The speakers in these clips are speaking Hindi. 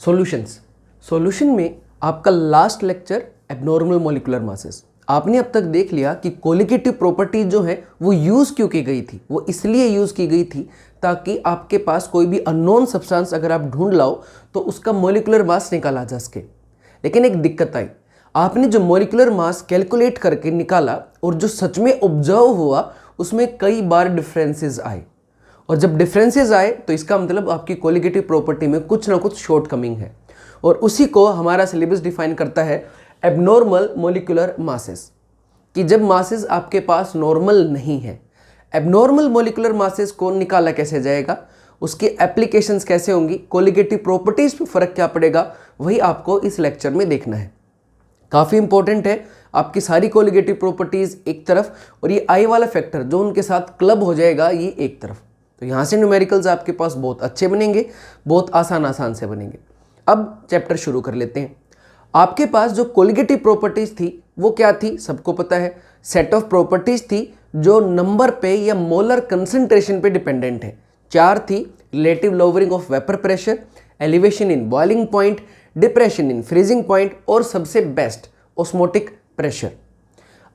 सॉल्यूशंस। सॉल्यूशन में आपका last lecture abnormal molecular masses. आपने अब तक देख लिया कि कोलिगेटिव प्रॉपर्टी जो है वो यूज़ क्यों की गई थी। वो इसलिए यूज़ की गई थी ताकि आपके पास कोई भी अननोन सब्सटेंस अगर आप ढूंढ लाओ तो उसका मॉलिक्यूलर मास निकाला जा सके। लेकिन एक दिक्कत आई, आपने जो मॉलिक्यूलर मास कैलकुलेट करके निकाला और जो सच में ऑब्जर्व हुआ उसमें कई बार डिफरेंसेस आए, और जब डिफरेंसेस आए तो इसका मतलब आपकी कोलिगेटिव प्रॉपर्टी में कुछ ना कुछ शॉर्टकमिंग है, और उसी को हमारा सिलेबस डिफाइन करता है एब्नॉर्मल मॉलिक्यूलर मासेस, कि जब मासेस आपके पास नॉर्मल नहीं है। एब्नॉर्मल मॉलिक्यूलर मासेस को निकाला कैसे जाएगा, उसकी एप्लीकेशंस कैसे होंगी, कोलिगेटिव प्रॉपर्टीज पे फर्क क्या पड़ेगा, वही आपको इस लेक्चर में देखना है। काफ़ी इंपॉर्टेंट है। आपकी सारी कोलिगेटिव प्रॉपर्टीज एक तरफ और ये आई वाला फैक्टर जो उनके साथ क्लब हो जाएगा ये एक तरफ। तो यहाँ से न्यूमेरिकल्स आपके पास बहुत अच्छे बनेंगे, बहुत आसान से बनेंगे। अब चैप्टर शुरू कर लेते हैं। आपके पास जो कोलिगेटिव प्रॉपर्टीज थी वो क्या थी, सबको पता है। सेट ऑफ प्रॉपर्टीज थी जो नंबर पे या मोलर कंसंट्रेशन पे डिपेंडेंट है। चार थी, relative lowering of vapour pressure, elevation in boiling point, depression in freezing point, और सबसे बेस्ट ऑस्मोटिक प्रेशर।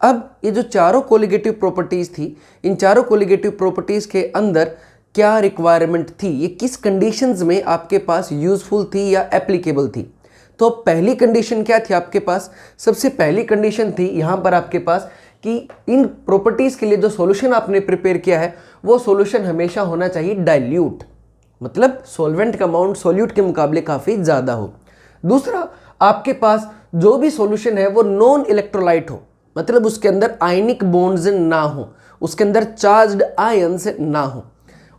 अब ये जो चारों कोलिगेटिव प्रॉपर्टीज थी, इन चारों कोलिगेटिव प्रॉपर्टीज के अंदर क्या रिक्वायरमेंट थी, ये किस कंडीशंस में आपके पास यूजफुल थी या एप्लीकेबल थी। तो पहली कंडीशन क्या थी आपके पास, सबसे पहली कंडीशन थी यहाँ पर आपके पास कि इन प्रॉपर्टीज के लिए जो सॉल्यूशन आपने प्रिपेयर किया है वो सॉल्यूशन हमेशा होना चाहिए डाइल्यूट, मतलब सॉल्वेंट का अमाउंट सॉल्यूट के मुकाबले काफ़ी ज़्यादा हो। दूसरा, आपके पास जो भी सॉल्यूशन है वो नॉन इलेक्ट्रोलाइट हो, मतलब उसके अंदर आयनिक बॉन्ड्स ना हो, उसके अंदर चार्ज्ड आयंस ना हो।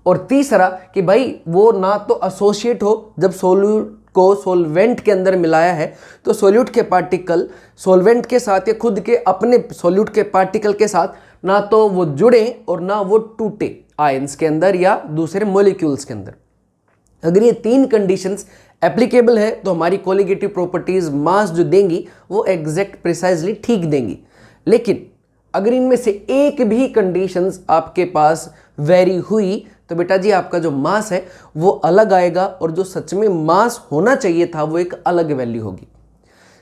और तीसरा कि भाई वो ना तो एसोसिएट हो, जब सोल्यूट को सॉल्वेंट के अंदर मिलाया है तो सॉल्यूट के पार्टिकल सॉल्वेंट के साथ या खुद के अपने सॉल्यूट के पार्टिकल के साथ ना तो वो जुड़े और ना वो टूटे आयंस के अंदर या दूसरे मॉलिक्यूल्स के अंदर। अगर ये तीन कंडीशंस एप्लीकेबल है तो हमारी कोलिगेटिव प्रॉपर्टीज मास जो देंगी वो एग्जैक्ट प्रिसाइजली ठीक देंगी। लेकिन अगर इनमें से एक भी कंडीशंस आपके पास वेरी हुई तो बेटा जी आपका जो मास है वो अलग आएगा, और जो सच में मास होना चाहिए था वो एक अलग वैल्यू होगी।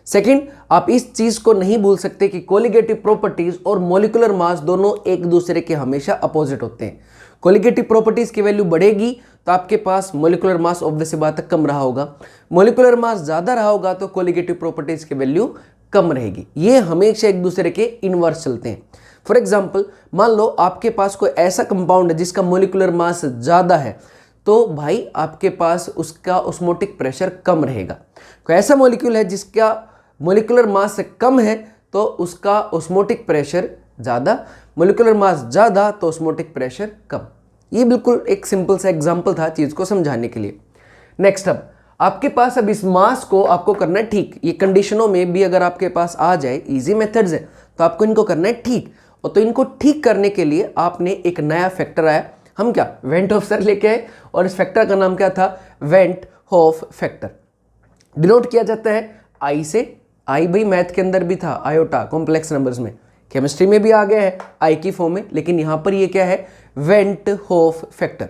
सेकंड, आप इस चीज को नहीं भूल सकते कि कोलिगेटिव प्रॉपर्टीज और मॉलिक्यूलर मास दोनों एक दूसरे के हमेशा अपोजिट होते हैं। कोलिगेटिव प्रॉपर्टीज की वैल्यू बढ़ेगी तो आपके पास मॉलिक्यूलर मास ऑब्वियस सी बात है कम रहा होगा, मॉलिक्यूलर मास ज्यादा रहा होगा तो कोलिगेटिव प्रॉपर्टीज की वैल्यू कम रहेगी। ये हमेशा एक दूसरे के इनवर्स चलते हैं। फॉर एग्जाम्पल, मान लो आपके पास कोई ऐसा कंपाउंड है जिसका मॉलिक्यूलर मास ज़्यादा है, तो भाई आपके पास उसका ऑस्मोटिक प्रेशर कम रहेगा। कोई ऐसा मॉलिक्यूल है जिसका मॉलिक्यूलर मास कम है तो उसका ऑस्मोटिक प्रेशर ज़्यादा, मॉलिक्यूलर मास ज़्यादा तो ऑस्मोटिक प्रेशर कम। ये बिल्कुल एक सिंपल सा एग्जाम्पल था चीज़ को समझाने के लिए। नेक्स्ट, अब आपके पास अब इस मास को आपको करना है ठीक। ये कंडीशनों में भी अगर आपके पास आ जाए, इजी मेथड्स है, तो आपको इनको करना है ठीक। और तो इनको ठीक करने के लिए आपने एक नया फैक्टर आया, हम क्या वेंट हॉफ सर लेके आए, और इस फैक्टर का नाम क्या था, वेंट हॉफ फैक्टर। डिनोट किया जाता है आई से। आई भाई मैथ के अंदर भी था, आयोटा कॉम्प्लेक्स नंबर्स में, केमिस्ट्री में भी आ गया है आई की फॉर्म में, लेकिन यहां पर ये क्या है, went half factor.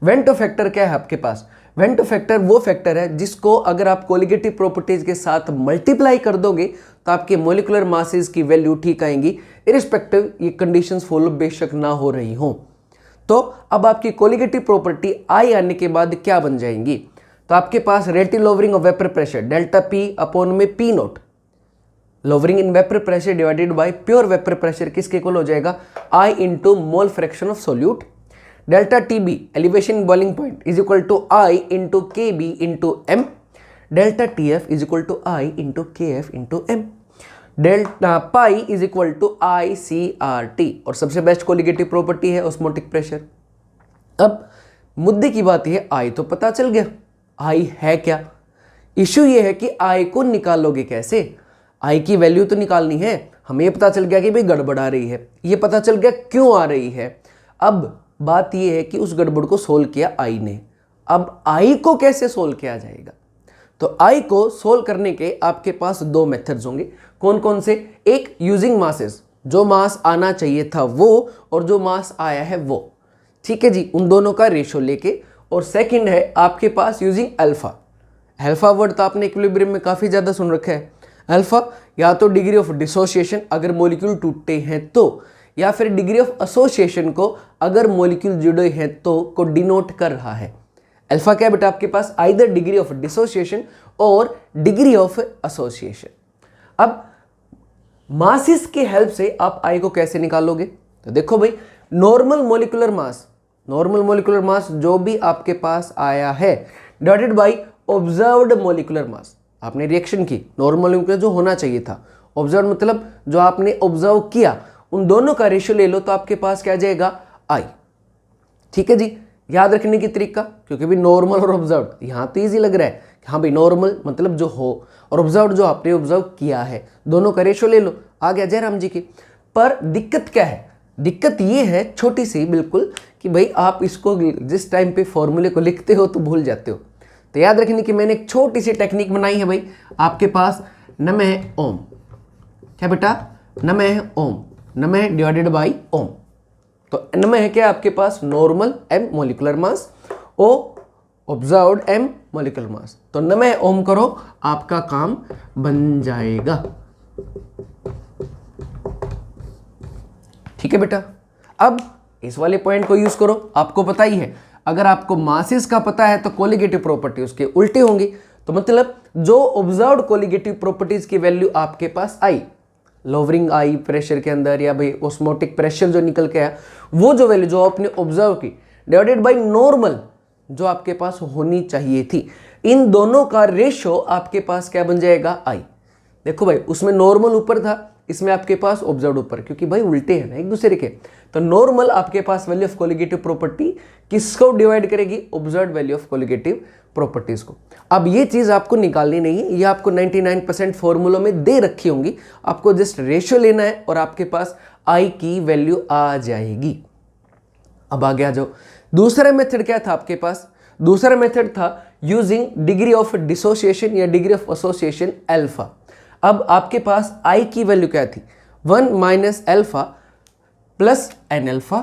Went half factor क्या है आपके पास, वेंट फैक्टर वो फैक्टर है जिसको अगर आप कोलिगेटिव प्रॉपर्टीज के साथ मल्टीप्लाई कर दोगे तो आपके मॉलिक्यूलर मासेस की वैल्यू ठीक आएंगी, इरिस्पेक्टिव ये कंडीशंस फॉलो बेशक ना हो रही हो। तो अब आपकी कोलिगेटिव प्रॉपर्टी आई आने के बाद क्या बन जाएंगी, तो आपके पास relative lowering of vapour pressure delta P upon में P naught, lowering in vapour pressure divided by pure vapour pressure किसके इक्वल हो जाएगा, i into mole fraction of solute. Delta T B elevation in boiling point is equal to i into K B into M. Delta T F is equal to i into K F into M. Delta pi is equal to i C R T, और सबसे बेस्ट कोलिगेटिव प्रॉपर्टी है ऑस्मोटिक प्रेशर। अब मुद्दे की बात है, आई तो पता चल गया, आई है क्या, इश्यू ये है कि आई को निकालोगे कैसे। आई की वैल्यू तो निकालनी है, हमें ये पता चल गया कि भाई गड़बड़ आ रही है, ये पता चल गया क्यों आ रही है। अब बात यह है कि उस गड़बड़ को सोल्व किया आई ने, अब आई को कैसे सोल्व किया जाएगा। तो आई को सोल्व करने के आपके पास दो मेथड्स होंगे। कौन कौन से, एक यूजिंग मासेस, जो मास आना चाहिए था वो और जो मास आया है वो, ठीक है जी, उन दोनों का रेशो लेके। और सेकंड है आपके पास यूजिंग अल्फा। अल्फा वर्ड तो आपने इक्विलिब्रियम में काफ़ी ज़्यादा सुन रखा है। अल्फा या तो डिग्री ऑफ डिसोसिएशन अगर मॉलिक्यूल टूटते हैं तो, या फिर डिग्री ऑफ एसोसिएशन को अगर मॉलिक्यूल जुड़े हैं तो को डिनोट कर रहा है। अल्फा क्या है बेटा आपके पास, आइदर डिग्री ऑफ डिसोसिएशन और डिग्री ऑफ एसोसिएशन। अब मासिस की हेल्प से आप आई को कैसे निकालोगे, तो देखो भाई नॉर्मल मोलिकुलर मास जो भी आपके पास आया है divided by observed molecular mass, आपने रिएक्शन की, नॉर्मल मोलिकुलर जो होना चाहिए था, ऑब्जर्व मतलब जो आपने ऑब्जर्व किया, उन दोनों का रेशियो ले लो तो आपके पास क्या आ जाएगा आई। ठीक है जी, याद रखने की तरीका, क्योंकि भी नॉर्मल और ऑब्जर्व यहाँ तो ईजी लग रहा है कि हाँ भाई नॉर्मल मतलब जो हो और ऑब्जर्व जो आपने ऑब्जर्व किया है, दोनों का रेशियो ले लो, आ गया जयराम जी की। पर दिक्कत क्या है, दिक्कत ये है छोटी सी बिल्कुल कि भाई आप इसको जिस टाइम पे फॉर्मूले को लिखते हो तो भूल जाते हो। तो याद रखने की मैंने एक छोटी सी टेक्निक बनाई है भाई, आपके पास नमः ओम, क्या बेटा नमः ओम, नमः डिवाइडेड बाई ओम, तो नमः है क्या आपके पास नॉर्मल एम मोलिकुलर मास, ओ ऑब्जर्व्ड एम मोलिकुलर मास, तो नमः ओम करो आपका काम बन जाएगा। ठीक है बेटा, अब इस वाले पॉइंट को यूज करो, आपको पता ही है अगर आपको मासेस का पता है तो कोलिगेटिव प्रॉपर्टी उसके उल्टे होंगी, तो मतलब जो ऑब्जर्व्ड कोलिगेटिव प्रॉपर्टीज की वैल्यू आपके पास आई, लोवरिंग आई प्रेशर के अंदर या भाई ऑस्मोटिक प्रेशर जो निकल के आया, वो जो वैल्यू जो आपने ऑब्जर्व की डिवाइडेड बाय नॉर्मल जो आपके पास होनी चाहिए थी, इन दोनों का रेशियो आपके पास क्या बन जाएगा आई। देखो भाई उसमें नॉर्मल ऊपर था, इसमें आपके पास ऑब्जर्व्ड ऊपर, क्योंकि भाई उल्टे हैं ना एक दूसरे के, तो नॉर्मल आपके पास वैल्यू ऑफ कोलिगेटिव प्रॉपर्टी किसको डिवाइड करेगी, observed value of colligative properties को। अब ये चीज आपको निकालनी नहीं है, ये आपको 99% फॉर्मूलों में दे रखी होंगी, आपको जस्ट रेशियो लेना है और आपके पास आई की वैल्यू आ जाएगी। अब आ गया जो दूसरा मेथड क्या था आपके पास, दूसरा मेथड था यूजिंग डिग्री ऑफ डिसोसिएशन या डिग्री ऑफ एसोसिएशन अल्फा। अब आपके पास आई की वैल्यू क्या थी, 1 minus alpha plus n alpha,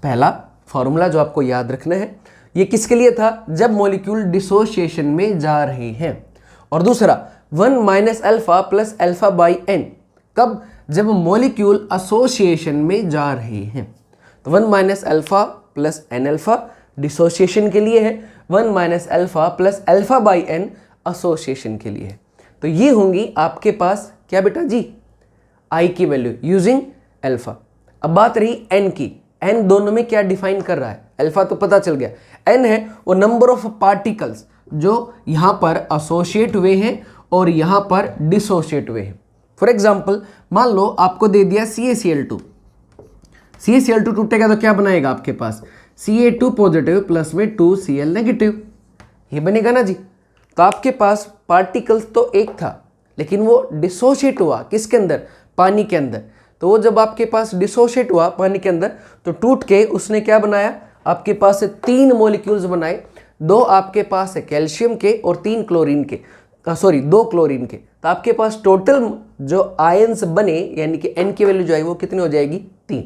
पहला फॉर्मूला जो आपको याद रखना है, ये किसके लिए था, जब मॉलिक्यूल डिसोसिएशन में जा रहे हैं, और दूसरा 1 minus alpha plus alpha by n, कब, जब मॉलिक्यूल एसोसिएशन में जा रहे हैं। तो 1 minus alpha plus n alpha dissociation के लिए है, 1 minus alpha plus alpha by n association के लिए है। तो ये होंगी आपके पास क्या बेटा जी, आई की वैल्यू यूजिंग अल्फा। अब बात रही एन की, एन दोनों में क्या डिफाइन कर रहा है, अल्फा तो पता चल गया, एन है वो नंबर ऑफ पार्टिकल्स जो यहां पर एसोसिएट हुए हैं और यहां पर डिसोसिएट हुए हैं। फॉर एग्जांपल मान लो आपको दे दिया CaCl2, CaCl2 टूटेगा तो क्या बनाएगा आपके पास, Ca2 पॉजिटिव प्लस में 2Cl नेगेटिव, ये बनेगा ना जी। तो आपके पास पार्टिकल्स तो एक था लेकिन वो डिसोशिएट हुआ किसके अंदर, पानी के अंदर। तो वो जब आपके पास डिसोशिएट हुआ पानी के अंदर तो टूट के उसने क्या बनाया, आपके पास से 3 मॉलिक्यूल्स बनाए, 2 आपके पास है कैल्शियम के और 3 क्लोरीन के, 2 क्लोरीन के। तो आपके पास टोटल जो आयंस बने यानी कि एन की वैल्यू जो है वो कितनी हो जाएगी, 3।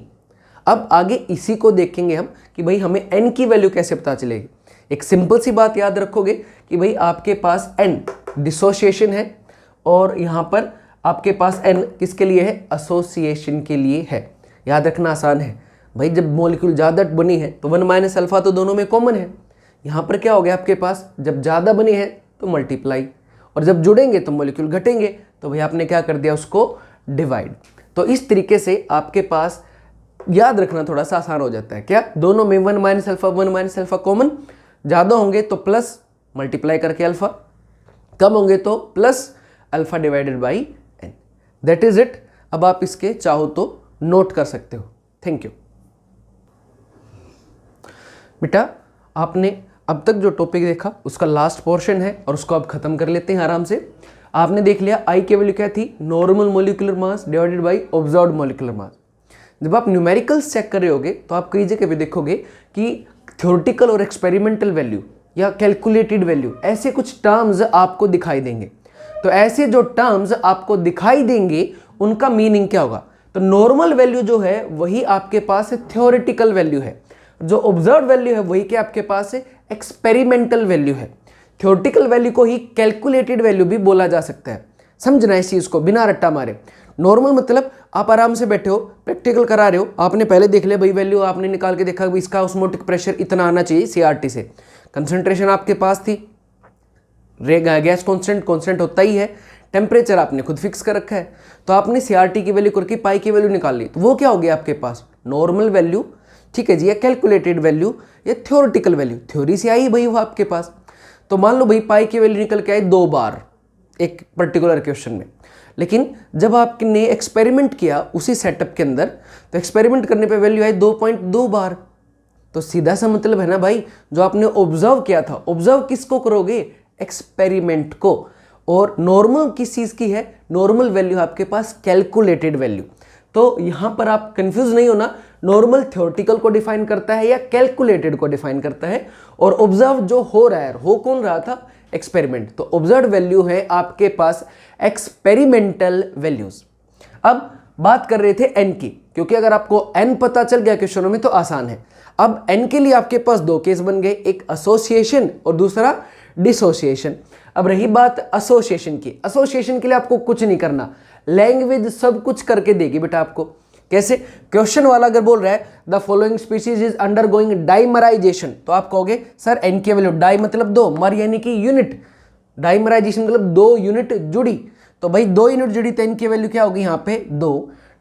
अब आगे इसी को देखेंगे हम कि भाई हमें एन की वैल्यू कैसे पता चलेगी। एक सिंपल सी बात याद रखोगे कि भाई आपके पास एन डिसोसिएशन है और यहाँ पर आपके पास एन किसके लिए है, एसोसिएशन के लिए है। याद रखना आसान है भाई, जब मॉलिक्यूल ज़्यादा बनी है तो 1 माइनस अल्फा तो दोनों में कॉमन है। यहाँ पर क्या हो गया आपके पास, जब ज़्यादा बने हैं तो मल्टीप्लाई, और जब जुड़ेंगे तो मॉलिक्यूल घटेंगे, तो भाई आपने क्या कर दिया उसको डिवाइड। तो इस तरीके से आपके पास याद रखना थोड़ा सा आसान हो जाता है। क्या, दोनों में 1 माइनस अल्फा कॉमन, ज़्यादा होंगे तो प्लस मल्टीप्लाई करके अल्फा, कम होंगे तो plus alpha divided by n. That is it. अब आप इसके चाहो तो नोट कर सकते हो। थैंक यू बेटा। आपने अब तक जो टॉपिक देखा उसका लास्ट पोर्शन है और उसको अब खत्म कर लेते हैं आराम से। आपने देख लिया आई की वैल्यू क्या थी, normal molecular mass divided by observed molecular mass. जब आप न्यूमेरिकल्स चेक कर रहे होगे तो आप कई जगह भी देखोगे कि थ्योरेटिकल और एक्सपेरिमेंटल वैल्यू या कैलकुलेटेड वैल्यू ऐसे कुछ टर्म्स आपको दिखाई देंगे। तो ऐसे जो टर्म्स आपको दिखाई देंगे उनका मीनिंग क्या होगा, तो नॉर्मल वैल्यू जो है वही आपके पास थ्योरेटिकल वैल्यू है, जो ऑब्जर्व वैल्यू है वही क्या आपके पास है एक्सपेरिमेंटल वैल्यू है। थ्योरेटिकल वैल्यू को ही कैलकुलेटेड वैल्यू भी बोला जा सकता है। समझना इस चीज़ को बिना रट्टा मारे। नॉर्मल मतलब आप आराम से बैठे हो, प्रैक्टिकल करा रहे हो, आपने पहले देख लिया भाई वैल्यू, आपने निकाल के देखा भाई इसका ऑस्मोटिक प्रेशर इतना आना चाहिए सीआरटी से, कंसंट्रेशन आपके पास थी, गैस कांस्टेंट होता ही है, टेम्परेचर आपने खुद फिक्स कर रखा है, तो आपने सीआरटी की वैल्यू करके पाई की वैल्यू निकाल ली, तो वो क्या हो गया आपके पास नॉर्मल वैल्यू, ठीक है जी, या कैलकुलेटेड वैल्यू या थ्योरेटिकल वैल्यू, थ्योरी से आई भाई वो आपके पास। तो मान लो भाई पाई की वैल्यू निकल के आई 2 बार एक पर्टिकुलर क्वेश्चन में, लेकिन जब आपने एक्सपेरिमेंट किया उसी सेटअप के अंदर, तो एक्सपेरिमेंट करने पे वैल्यू आई 2.2 बार। तो सीधा सा मतलब है ना भाई, जो आपने ऑब्जर्व किया था, ऑब्जर्व किसको करोगे, एक्सपेरिमेंट को। और नॉर्मल किस चीज़ की है, नॉर्मल वैल्यू आपके पास कैलकुलेटेड वैल्यू। तो यहाँ पर आप कंफ्यूज नहीं होना, नॉर्मल थ्योरेटिकल को डिफाइन करता है या कैलकुलेटेड को डिफाइन करता है, और ऑब्जर्व जो हो रहा है, हो कौन रहा था, एक्सपेरिमेंट। तो ऑब्जर्व वैल्यू है आपके पास एक्सपेरिमेंटल वैल्यूज। अब बात कर रहे थे एन की, क्योंकि अगर आपको एन पता चल गया क्वेश्चनों में तो आसान है। अब एन के लिए आपके पास 2 केस बन गए, एक एसोसिएशन और दूसरा डिसोसिएशन। अब रही बात एसोसिएशन की, एसोसिएशन के लिए आपको कुछ नहीं करना, लैंग्वेज सब कुछ करके देगी बेटा आपको। कैसे, क्वेश्चन वाला अगर बोल रहा है the following species is undergoing dimerisation, तो आप कहोगे सर एन की वैल्यू, डाई मतलब 2, मर यानी कि यूनिट, डाइमराइजेशन मतलब 2 यूनिट जुड़ी, तो भाई 2 यूनिट जुड़ी तो एन की वैल्यू क्या होगी यहाँ पे 2।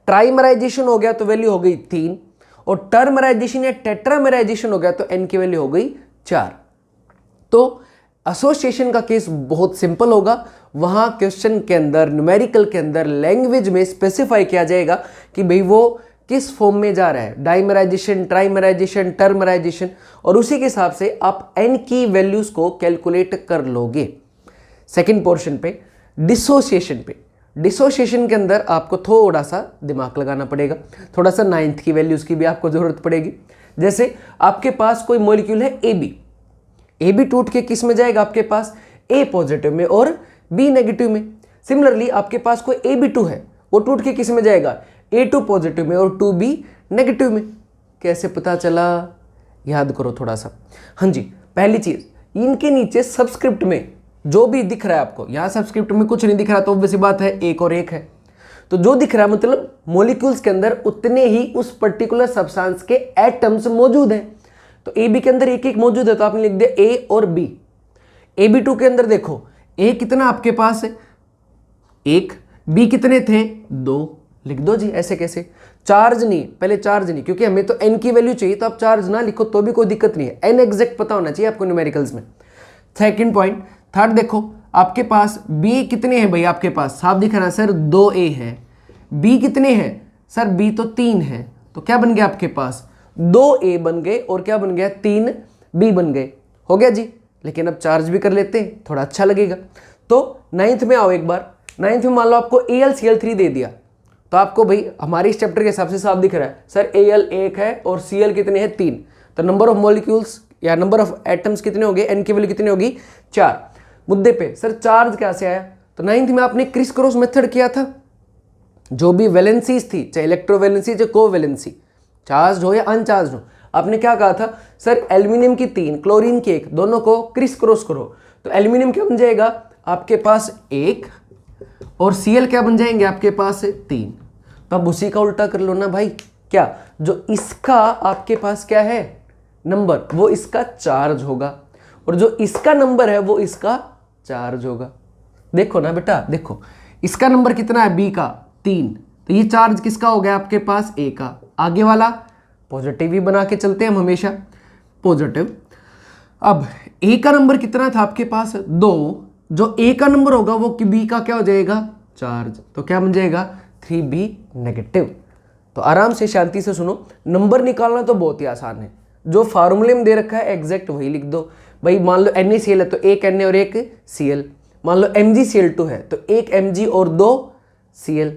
ट्राइमराइजेशन हो गया तो वैल्यू हो गई 3, और टर्मराइजेशन या टेट्रामराइजेशन हो गया तो एन की वैल्यू हो गई 4। तो एसोसिएशन का केस बहुत सिंपल होगा, वहां क्वेश्चन के अंदर, न्यूमेरिकल के अंदर लैंग्वेज में स्पेसिफाई किया जाएगा कि भाई वो किस फॉर्म में जा रहा है, डाइमराइजेशन, ट्राइमराइजेशन, टर्मराइजेशन, और उसी के हिसाब से आप एन की वैल्यूज को कैलकुलेट कर लोगे। सेकेंड पोर्शन पे डिसोसिएशन पे, डिसोसिएशन के अंदर आपको थोड़ा सा दिमाग लगाना पड़ेगा, थोड़ा सा 9th की वैल्यूज की भी आपको जरूरत पड़ेगी। जैसे आपके पास कोई मॉलिक्यूल है ए बी टूट के किस में जाएगा आपके पास, ए पॉजिटिव में और बी नेगेटिव में। सिमिलरली आपके पास कोई AB2 है, वो टूट के किस में जाएगा, A2 पॉजिटिव में और 2B नेगेटिव में। कैसे पता चला, याद करो थोड़ा सा। हाँ जी, पहली चीज, इनके नीचे सबस्क्रिप्ट में जो भी दिख रहा है आपको, यहाँ सबस्क्रिप्ट में कुछ नहीं दिख रहा तो ऑब्वियस बात है 1 और 1 है, तो जो दिख रहा है मतलब मॉलिक्यूल्स के अंदर उतने ही उस पर्टिकुलर सब्सटेंस के एटम्स मौजूद हैं। तो AB के अंदर 1 मौजूद है, तो आपने लिख दिया A और B। AB2 के अंदर देखो A कितना आपके पास है 1, B कितने थे 2, लिख दो जी। ऐसे कैसे, चार्ज नहीं, पहले चार्ज नहीं, क्योंकि हमें तो n की वैल्यू चाहिए, तो आप चार्ज ना लिखो तो भी कोई दिक्कत नहीं है, n एग्जैक्ट पता होना चाहिए आपको न्यूमेरिकल्स में। सेकंड पॉइंट, थर्ड देखो आपके पास B कितने हैं भाई, आपके पास साफ दिख रहा है सर 2A है, B कितने हैं सर, B तो 3 है, तो क्या बन गया आपके पास 2A बन गए और क्या बन गया 3B बन गए, हो गया जी। लेकिन अब चार्ज भी कर लेते हैं, थोड़ा अच्छा लगेगा। तो 9th में आओ एक बार, 9th में मान लो आपको AlCl3 दे दिया, तो आपको भाई हमारे इस चैप्टर के हिसाब से साफ दिख रहा है सर Al 1 है और Cl कितने हैं 3, तो नंबर ऑफ मॉलिक्यूल्स या नंबर ऑफ एटम्स कितने हो गए, n की वैल्यू कितनी होगी 4। मुद्दे पे सर चार्ज कैसे आया, तो 9th में आपने क्रिस क्रॉस मेथड किया था, जो भी वैलेंसीज थी, चाहे इलेक्ट्रोवैलेंसी चाहे कोवैलेंसी, चार्ज हो या अनचार्ज हो, आपने क्या कहा था सर एल्यूमिनियम की 3, क्लोरीन की 1, दोनों को क्रिस क्रॉस करो, तो एल्यूमिनियम क्या बन जाएगा आपके पास 1 और Cl क्या बन जाएंगे आपके पास 3। तो अब उसी का उल्टा कर लो ना भाई, क्या जो इसका आपके पास क्या है नंबर, वो इसका चार्ज होगा, और जो इसका नंबर है वो इसका चार्ज होगा। देखो ना बेटा, देखो इसका नंबर कितना है B का 3, तो ये चार्ज किसका हो गया आपके पास A का, आगे वाला पॉजिटिव ही बना के चलते हैं हम हमेशा, पॉजिटिव। अब A का नंबर कितना था आपके पास 2, जो A का नंबर होगा वो B का क्या हो जाएगा चार्ज, तो क्या बन जाएगा 3B नेगेटिव। तो आराम से शांति से सुनो, नंबर निकालना तो बहुत ही आसान है, जो फार्मूले में दे रखा है एग्जैक्ट वही लिख दो भाई। मान लो NaCl है तो 1 Na और 1 Cl, मान लो MgCl2 है तो 1 Mg और 2 Cl,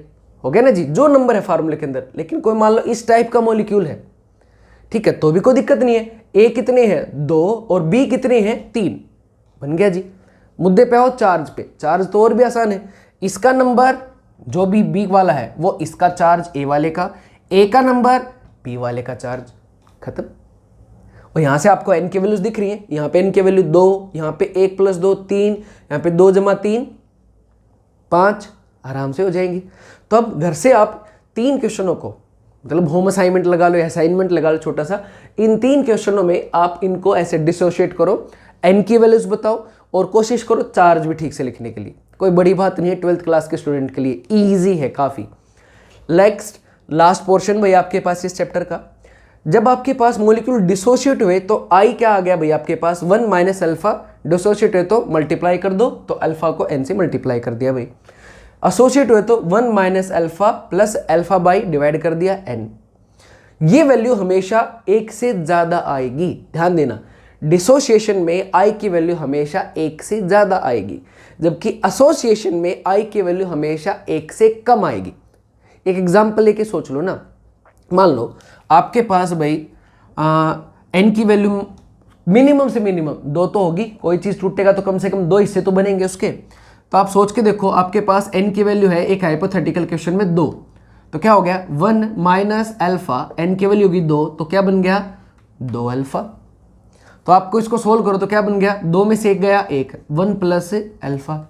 हो गया ना जी, जो नंबर है फार्मूले के अंदर। लेकिन कोई मान लो इस टाइप का मॉलिक्यूल है, ठीक है, तो भी कोई दिक्कत नहीं है, A कितने हैं 2 और B कितने हैं 3, बन गया जी। मुद्दे पे आओ चार्ज पे, चार्ज तो और भी आसान है, इसका नंबर जो भी B वाला है वो इसका चार्ज A वाले का, A का नंबर B वाले का चार्ज, खत्म। और यहाँ से आपको n की वैल्यूज दिख रही हैं, यहाँ पे n की वैल्यू 2, यहाँ पे 1 + 2 3, यहाँ पे 2 + 3 5 आराम से हो जाएंगी। तो अब घर से आप 3 क्वेश्चनों को, मतलब होम असाइनमेंट लगा लो या असाइनमेंट लगा लो छोटा सा, इन 3 क्वेश्चनों में आप इनको ऐसे डिसोशिएट करो, n की वैल्यूज बताओ और कोशिश करो चार्ज भी ठीक से लिखने के लिए। कोई बड़ी बात नहीं है, 12th क्लास के स्टूडेंट के लिए ईजी है काफ़ी। नेक्स्ट लास्ट पोर्शन भाई आपके पास इस चैप्टर का, जब आपके पास मॉलिक्यूल डिसोशिएट हुए तो आई क्या आ गया भाई आपके पास 1 - अल्फा, डिसोशिएट हुए तो मल्टीप्लाई कर दो, तो अल्फा को n से मल्टीप्लाई कर दिया भाई। एसोसिएट हुए तो 1 - alpha plus alpha by divide कर दिया n। ये वैल्यू हमेशा 1 से ज़्यादा आएगी, ध्यान देना। डिसोसिएशन में i की वैल्यू हमेशा 1 से ज़्यादा आएगी, जबकि एसोसिएशन में i की वैल्यू हमेशा 1 से कम आएगी। एक एग्जाम्पल लेके सोच लो ना, मान लो आपके पास भाई n की वैल्यू मिनिमम से मिनिमम 2 तो होगी, कोई चीज़ टूटेगा तो कम से कम 2 हिस्से तो बनेंगे उसके। तो आप सोच के देखो, आपके पास n की वैल्यू है एक हाइपोथेटिकल क्वेश्चन में 2, तो क्या हो गया 1 - अल्फा, n की वैल्यू होगी 2, तो क्या बन गया 2 अल्फा। तो आपको इसको सोल्व करो तो क्या बन गया, 2 में से 1 गया 1, 1 + अल्फा।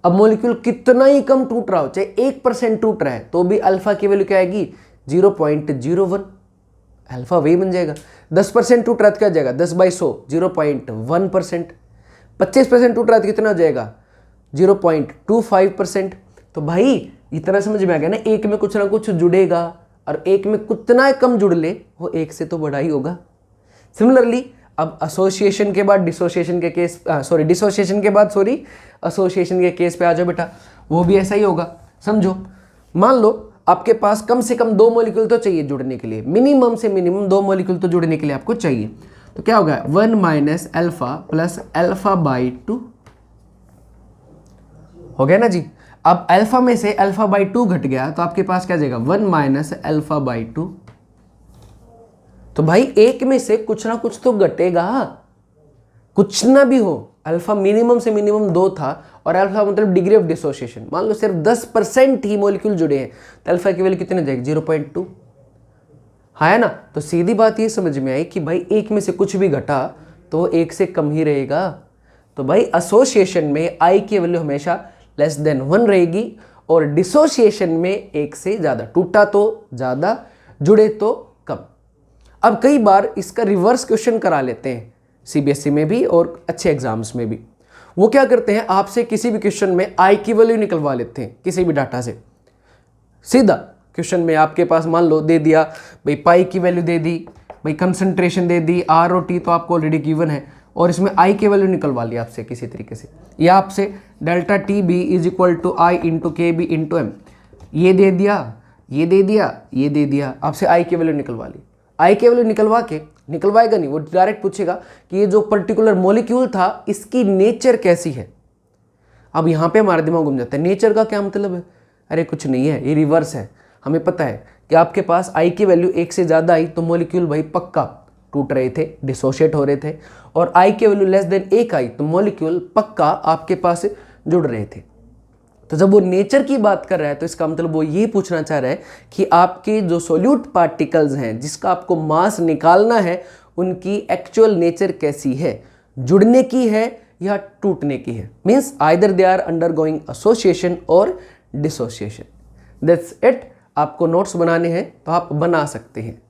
अब मॉलिक्यूल कितना ही कम टूट रहा हो, चाहे 1% टूट रहा है, तो भी अल्फा की वैल्यू क्या आएगी 0.01, अल्फा वही बन जाएगा। 10% टूट रहा है तो क्या हो जाएगा 10/100 0.1%। 25% टूट रहा है तो कितना हो जाएगा 0.25%। तो भाई इतना समझ में आ गया ना, एक में कुछ ना कुछ जुड़ेगा और एक में कितना कम जुड़ ले वो 1 से तो बड़ा ही होगा। सिमिलरली अब एसोसिएशन के बाद डिसोसिएशन के केस, डिसोसिएशन के बाद एसोसिएशन के केस पे आ जाओ बेटा, वो भी ऐसा ही होगा। समझो, मान लो आपके पास कम से कम 2 मॉलिक्यूल तो चाहिए जुड़ने के लिए, मिनिमम से मिनिमम 2 मॉलिक्यूल तो जुड़ने के लिए आपको चाहिए। तो क्या होगा 1 - अल्फा प्लस अल्फा/2 हो गया ना जी। अब अल्फा में से अल्फा/2 घट गया तो आपके पास क्या जाएगा 1 - अल्फा/2। तो भाई एक में से कुछ ना कुछ तो घटेगा, कुछ ना भी हो। अल्फा मिनिमम से मिनिमम 2 था और अल्फा मतलब डिग्री ऑफ डिसोसिएशन, मान लो सिर्फ 10% ही मॉलिक्यूल जुड़े हैं तो अल्फा की वैल्यू कितनी जाएगी 0.2, है ना। तो सीधी बात ये समझ में आई कि भाई एक में से कुछ भी घटा तो 1 से कम ही रहेगा। तो भाई एसोसिएशन में आई की वैल्यू हमेशा <<1 रहेगी और डिसोसिएशन में 1 से ज़्यादा, टूटा तो ज़्यादा, जुड़े तो कम। अब कई बार इसका रिवर्स क्वेश्चन करा लेते हैं सीबीएसई में भी और अच्छे एग्जाम्स में भी। वो क्या करते हैं, आपसे किसी भी क्वेश्चन में आई की वैल्यू निकलवा लेते हैं किसी भी डाटा से। सीधा क्वेश्चन में आपके पास मान लो दे दिया भाई पाई की वैल्यू दे दी, भाई कंसंट्रेशन दे दी, आर और टी तो आपको ऑलरेडी गिवन है, और इसमें आई की वैल्यू निकलवा लिया आपसे किसी तरीके से, या आपसे डेल्टा टी बी = आई × के बी × एम, ये दे दिया, ये दे दिया, ये दे दिया, आपसे आई की वैल्यू निकलवा ली। आई की वैल्यू निकलवाएगा नहीं, वो डायरेक्ट पूछेगा कि ये जो पर्टिकुलर मॉलिक्यूल था इसकी नेचर कैसी है। अब यहाँ पे हमारा दिमाग घूम जाता है, नेचर का क्या मतलब है, अरे कुछ नहीं है, ये रिवर्स है। हमें पता है कि आपके पास आई की वैल्यू 1 से ज़्यादा आई तो मॉलिक्यूल भाई पक्का टूट रहे थे, डिसोशिएट हो रहे थे, और आई की वैल्यू <1 आई तो मॉलिक्यूल पक्का आपके पास जुड़ रहे थे। तो जब वो नेचर की बात कर रहा है तो इसका मतलब वो ये पूछना चाह रहा है कि आपके जो सोल्यूट पार्टिकल्स हैं जिसका आपको मास निकालना है उनकी एक्चुअल नेचर कैसी है, जुड़ने की है या टूटने की है। Means either they are undergoing association और डिसोसिएशन। That's it. आपको नोट्स बनाने हैं तो आप बना सकते हैं।